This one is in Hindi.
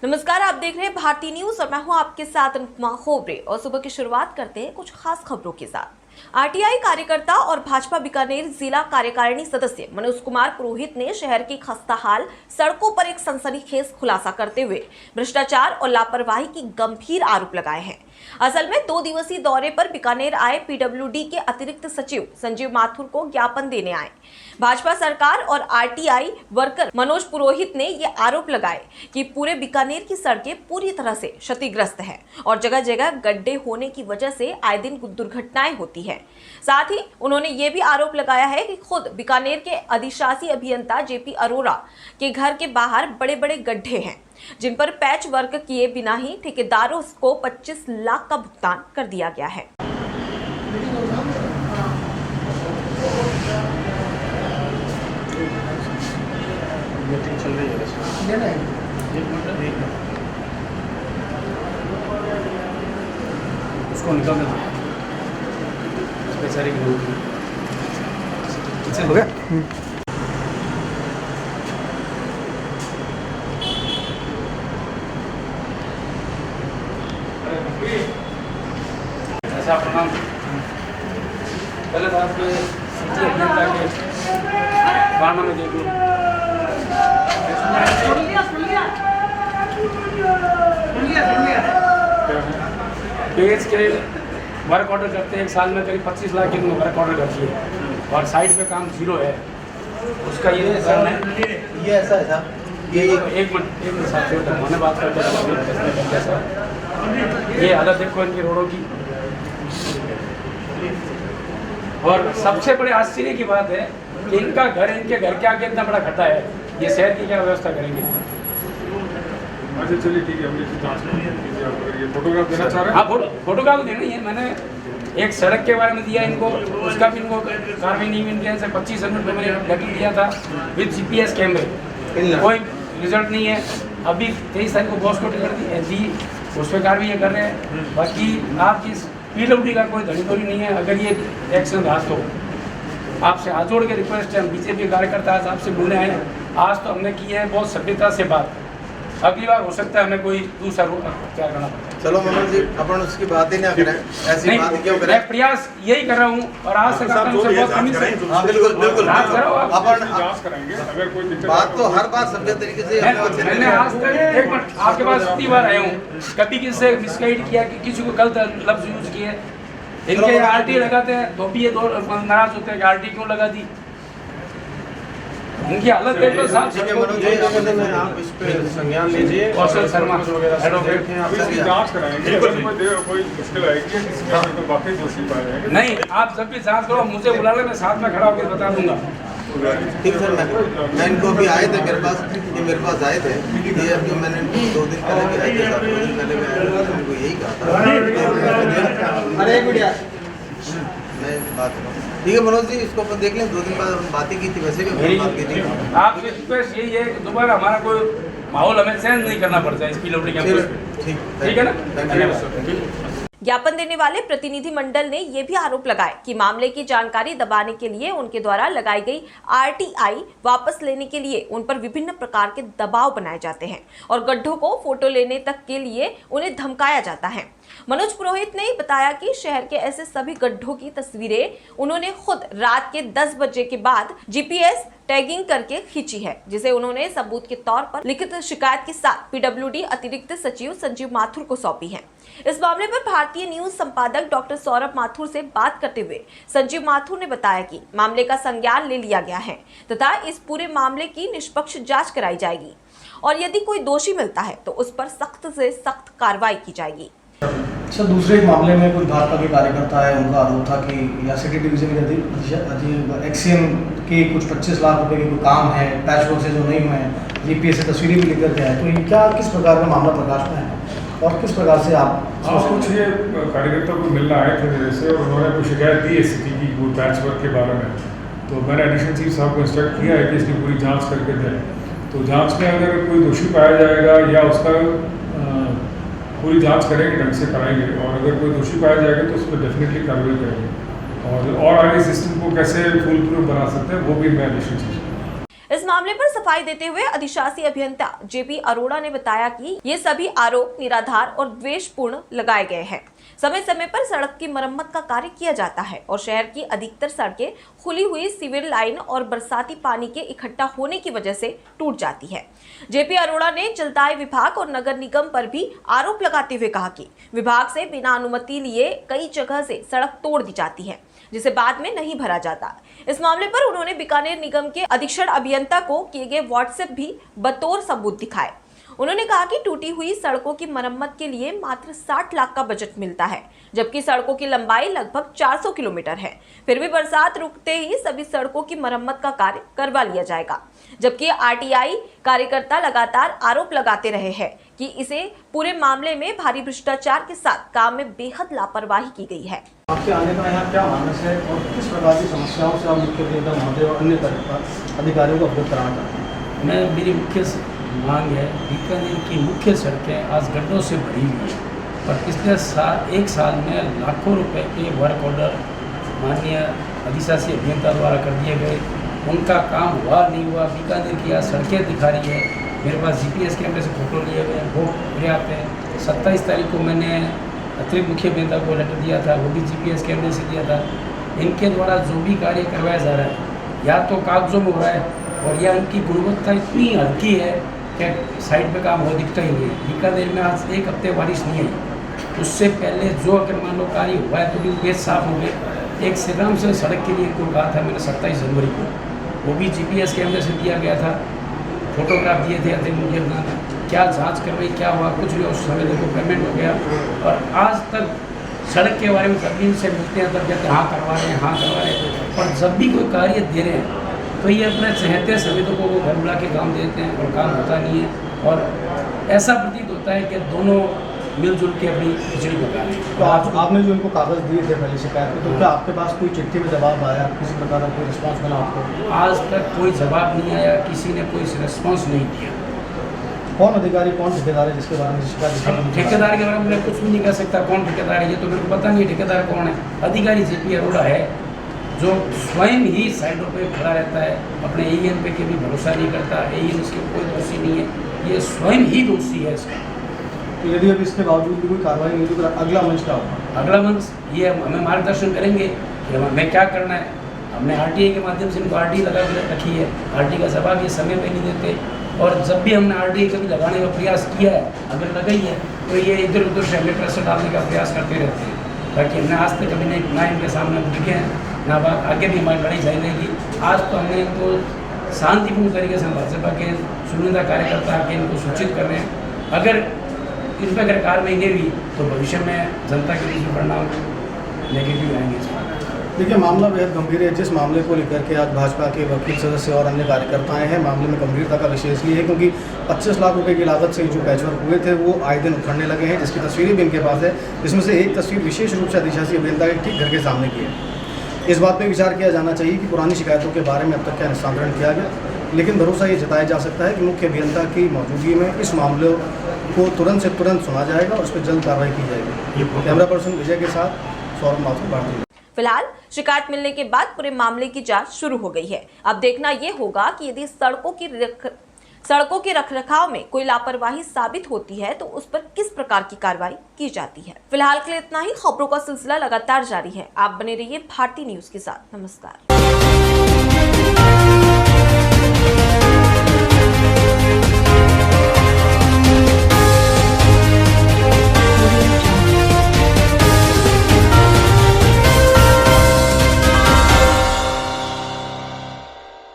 नमस्कार, आप देख रहे हैं भारतीय न्यूज और मैं हूं आपके साथ अनुपमा खोबरे। और सुबह की शुरुआत करते हैं कुछ खास खबरों के साथ। आरटीआई कार्यकर्ता और भाजपा बीकानेर जिला कार्यकारिणी सदस्य मनोज कुमार पुरोहित ने शहर की खस्ताहाल सड़कों पर एक सनसनीखेज खुलासा करते हुए भ्रष्टाचार और लापरवाही की गंभीर आरोप लगाए हैं। असल में 2 दिवसीय दौरे पर बीकानेर आए पीडब्ल्यूडी के अतिरिक्त सचिव संजीव माथुर को ज्ञापन देने आए भाजपा सरकार और आरटीआई वर्कर मनोज पुरोहित ने ये आरोप लगाए कि पूरे बीकानेर की सड़कें पूरी तरह से क्षतिग्रस्त हैं और जगह जगह गड्ढे होने की वजह से आए दिन दुर्घटनाएं होती हैं। साथ ही उन्होंने ये भी आरोप लगाया है कि खुद बीकानेर के अधिशासी अभियंता जेपी अरोरा के घर के बाहर बड़े बड़े गड्ढे हैं जिन पर पैच वर्क किए बिना ही ठेकेदारों को 25 लाख का भुगतान कर दिया गया है। मीटिंग चल रही है उसको निकाल देना बेचारे की हो गया। ऐसा आपका नाम पहले था आपके सिटी अभियंता के बारना में देख लो पेज के वर्क ऑर्डर करते हैं, एक साल में करीब 25 लाख की वर्क ऑर्डर करती है और साइड पे काम जीरो है उसका। ये ऐसा है साहब, ये एक मिनट साथियों मैंने बात करते हैं। ये हालत देखो इनकी रोडों की। और सबसे बड़े आश्चर्य की बात है कि इनका घर, इनके घर के आगे इतना बड़ा खड्डा है, ये शहर की क्या व्यवस्था करेंगे? अच्छा चलिए ठीक है, हम इसकी जांच कीजिए। आप अगर ये फोटोग्राफ देना चाह रहे हैं? हाँ, फोटोग्राफ देना ही है। मैंने एक सड़क के बारे में दिया इनको, उसका भी इनको कार्रवाई नहीं हुई। इनके से 25 रुपये मैंने लेटर दिया था विद GPS कैमरे, कोई रिजल्ट नहीं है। अभी 23 तारीख को बॉस को टिकट दी, उस पर कार्रवाई कर रहे हैं। बाकी आपकी PWD का कोई धड़ीधोड़ी नहीं है। अगर ये एक्शन रहा तो आपसे हाथ जोड़ के रिक्वेस्ट है, हम बीजेपी कार्यकर्ता आज आपसे मिलने आए। आज तो हमने की है बहुत सभ्यता से बात, अगली बार हो सकता है हमें कोई दूसरा अख्तियार करना पड़े। चलो मनोज जी, अपन उसकी बात ही ना करें, ऐसी बात क्यों करें? मैं प्रयास यही कर रहा हूँ और आज तक बिल्कुल अपन जांच कराएंगे। अगर कोई दिक्कत बात तो हर बात सभ्य तरीके से मैंने आज तक एक मिनट आपके पास इतनी बार आया हूँ, कभी किसी से मिसगाइड किया कि किसी को गलत लफ्ज यूज किए। इनके RT लगाते हैं तो भी ये नाराज होते हैं कि RT क्यों लगा दी। इनकी हालत देखो साहब। आप इस पे संज्ञान लीजिए। कौशल शर्मा एडवोकेट हैं, अभी इसकी जांच कराएंगे। अगर कोई मुश्किल आएगी किसी का तो वाकई दोषी पाए जाएंगे। नहीं, आप जब भी जांच करो मुझे बुला ले, मैं साथ में खड़ा होकर बता दूंगा। ठीक सर, मैं इनको भी आए थे मेरे पास, ये मेरे पास आए थे। ये अभी मैंने 2 दिन पहले भी आए थे, 2 दिन पहले मैं आया था, उनको यही कहा था। अरे बढ़िया, मैं बात करूँ। ठीक है मनोज जी, इसको अपन देख लें। 2 दिन बाद हम बातें की थी, वैसे भी बात की थी। आपसे रिक्वेस्ट यही है कि दोबारा हमारा कोई माहौल हमें चेंज नहीं करना पड़ता है इस PWD कैंपस पे। ठीक है ना? धन्यवाद। ज्ञापन देने वाले प्रतिनिधि मंडल ने यह भी आरोप लगाए कि मामले की जानकारी दबाने के लिए उनके द्वारा लगाई गई RTI वापस लेने के लिए उन पर विभिन्न प्रकार के दबाव बनाए जाते हैं और गड्ढों को फोटो लेने तक के लिए उन्हें धमकाया जाता है। मनोज पुरोहित ने बताया कि शहर के ऐसे सभी गड्ढों की तस्वीरें उन्होंने खुद रात के 10 बजे के बाद GPS टैगिंग करके खींची है, जिसे उन्होंने सबूत के तौर पर लिखित शिकायत के साथ PWD अतिरिक्त सचिव संजीव माथुर को सौंपी है। इस मामले पर भारतीय न्यूज संपादक डॉक्टर सौरभ माथुर से बात करते हुए संजीव माथुर ने बताया कि मामले का संज्ञान ले लिया गया है तथा इस पूरे मामले की निष्पक्ष जांच कराई जाएगी और यदि कोई दोषी मिलता है तो उस पर सख्त से सख्त कार्रवाई की जाएगी। सर, दूसरे एक मामले में कुछ भाजपा के कार्यकर्ता है, उनका आरोप था कि या सिटी डिवीजन के XCM के कुछ 25 लाख रुपए के कोई काम है, पैच वर्क से जो नहीं हुए हैं, GPS से तस्वीरें भी लिख करके आए। तो ये क्या, किस प्रकार का मामला प्रकाश में है और किस प्रकार से आप? कुछ ये कार्यकर्ता को मिलना आए थे मेरे से और उन्होंने कुछ शिकायत दी है सिटी की वो पैच वर्क के बारे में। तो मैंने एडिशनल चीफ साहब को इंस्ट्रक्ट किया है कि इसकी पूरी जाँच करके दें। तो जाँच में अगर कोई दोषी पाया जाएगा या उसका पूरी जांच करेंगे, ढंग से कराएंगे और अगर कोई दोषी पाया जाएगा तो उस पर डेफिनेटली कार्रवाई करेंगे और आगे सिस्टम को कैसे फुल प्रूफ बना सकते हैं वो भी मैं एडिशनल चीज। इस मामले पर सफाई देते हुए अधिशासी अभियंता जेपी अरोड़ा ने बताया कि ये सभी आरोप निराधार और द्वेषपूर्ण लगाए गए हैं। समय समय पर सड़क की मरम्मत का कार्य किया जाता है और शहर की अधिकतर सड़कें खुली हुई सीवर लाइन और बरसाती पानी के इकट्ठा होने की वजह से टूट जाती है। जेपी अरोड़ा ने जलदाय विभाग और नगर निगम पर भी आरोप लगाते हुए कहा कि विभाग से बिना अनुमति लिए कई जगह से सड़क तोड़ दी जाती है, जिसे बाद में नहीं भरा जाता। इस मामले पर उन्होंने बीकानेर निगम के अधीक्षण अभियंता को किए गए व्हाट्सएप भी बतौर सबूत दिखाए। उन्होंने कहा कि टूटी हुई सड़कों की मरम्मत के लिए मात्र 60 लाख का बजट मिलता है, जबकि सड़कों की लंबाई लगभग 400 किलोमीटर है। फिर भी बरसात रुकते ही सभी सड़कों की मरम्मत का कार्य करवा लिया जाएगा, जबकि आरटीआई कार्यकर्ता लगातार आरोप लगाते रहे हैं कि इसे पूरे मामले में भारी भ्रष्टाचार के साथ काम में बेहद लापरवाही की गई है। आपके आने का यहाँ क्या मानस है और किस प्रकार की समस्याओं से आप मुख्य अभियंता महोदय और अन्य अधिकारियों को अवगत कराना चाहते हैं? मेरी मुख्य मांग है, बीकानेर की मुख्य सड़कें आज गड्ढों से भरी हुई हैं और पिछले एक साल में लाखों रुपए के वर्क ऑर्डर माननीय अधिशासी अभियंता द्वारा कर दिए गए, उनका काम हुआ नहीं हुआ। बीकानेर की आज सड़कें दिखा रही है, मेरे पास जीपीएस कैमरे से फोटो लिए गए, वो पर्याप्त है। 27 तारीख को मैंने अतिरिक्त मुख्य अभियंता को लेटर दिया था, वो भी जीपीएस कैमरे से दिया था। इनके द्वारा जो भी कार्य करवाया जा रहा है या तो कागजों में हो रहा है और या उनकी गुणवत्ता इतनी हल्की है कि साइड पे काम हो दिखता ही नहीं है। बीकानेर में आज एक हफ्ते बारिश नहीं आई, उससे पहले जो अगर मान लो कार्य हुआ है तो भी गेट साफ हो गए। एक श्रीराम से सड़क के लिए को कहा था मैंने 27 जनवरी को, वो भी जीपीएस कैमरे से दिया गया था, फोटोग्राफ दिए थे अतिरिक्त मुख्य अभियंता। क्या जांच करवाई, क्या हुआ, कुछ नहीं। उस समय देखो पेमेंट हो गया और आज तक सड़क के बारे में जब भी इनसे मिलते हैं तब कहते हैं हाँ करवा रहे हैं, हाँ करवा रहे हैं। और जब भी कोई कार्य दे रहे हैं तो ये अपने चहेते समितियों को वो घर बुला के काम देते हैं और काम होता नहीं है और ऐसा प्रतीत होता है कि दोनों मिलजुल के अपनी खिचड़ी पका रहे हैं। तो आपने जो इनको कागज़ दिए थे पहले शिकायत में, तो क्या आपके पास कोई चिट्ठी में जवाब आया, किसी प्रकार का कोई रिस्पॉन्स मिला आपको? आज तक कोई जवाब नहीं आया, किसी ने कोई रिस्पॉन्स नहीं दिया। कौन अधिकारी, कौन ठेकेदार है जिसके बारे में शिकायत? ठेकेदार के बारे में मैं कुछ भी नहीं कह सकता। कौन ठेकेदार है ये तो मेरे को पता नहीं है, ठेकेदार कौन है। अधिकारी जेपी अरोड़ा है जो स्वयं ही साइडों पे खड़ा रहता है, अपने एईएन पे के भी भरोसा नहीं करता। एईएन इसके कोई दोषी नहीं है, ये स्वयं ही दोषी है इसका। तो यदि अब इसके बावजूद भी कोई कार्रवाई नहीं होगी तो अगला मंच क्या होगा? अगला मंच ये हमें मार्गदर्शन करेंगे कि हमें क्या करना है। हमने आरटीआई के माध्यम से इनको आरटीआई लगा के रखी है, आरटीआई का जवाब ये समय पे नहीं देते और जब भी हमने आरटीआई कभी लगाने का प्रयास किया है, अगर लगाई है तो ये इधर उधर से हमें प्रेशर डालने का प्रयास करते रहते हैं। बाकी हमने आज तक कभी नहीं ना इनके सामने दिखे हैं ना बात, आगे भी हमारी लड़ाई जारी रहेगी। आज तो हमने इनको शांतिपूर्ण तरीके से भाजपा के चुनिंदा कार्यकर्ता आके इनको सूचित कर रहे हैं। अगर इन पर अगर कार्रवाई नहीं हुई तो भविष्य में जनता के बीच में परिणाम नेगेटिव आएंगे। देखिए, मामला बेहद गंभीर है। जिस मामले को लेकर के आज भाजपा के वकील सदस्य और अन्य कार्यकर्ता आए हैं, मामले में गंभीरता का विषय इसलिए है क्योंकि 25 लाख रुपए की लागत से जो पैचवर्क हुए थे वो आए दिन उखड़ने लगे हैं, जिसकी तस्वीरें भी इनके पास है। इसमें से एक तस्वीर विशेष रूप से अधिशासी अभियंता के ठीक घर के सामने की है। इस बात पर विचार किया जाना चाहिए कि पुरानी शिकायतों के बारे में अब तक क्या निस्तारण किया गया, लेकिन भरोसा ये जताया जा सकता है कि मुख्य अभियंता की मौजूदगी में इस मामले को तुरंत से तुरंत सुना जाएगा और उस पर जल्द कार्रवाई की जाएगी। कैमरा पर्सन विजय के साथ सौरभ माथुर, भारतीय। फिलहाल शिकायत मिलने के बाद पूरे मामले की जांच शुरू हो गई है। अब देखना यह होगा कि यदि सड़कों के रखरखाव में कोई लापरवाही साबित होती है तो उस पर किस प्रकार की कार्रवाई की जाती है। फिलहाल के लिए इतना ही। खबरों का सिलसिला लगातार जारी है। आप बने रहिए भारतीय न्यूज के साथ। नमस्कार।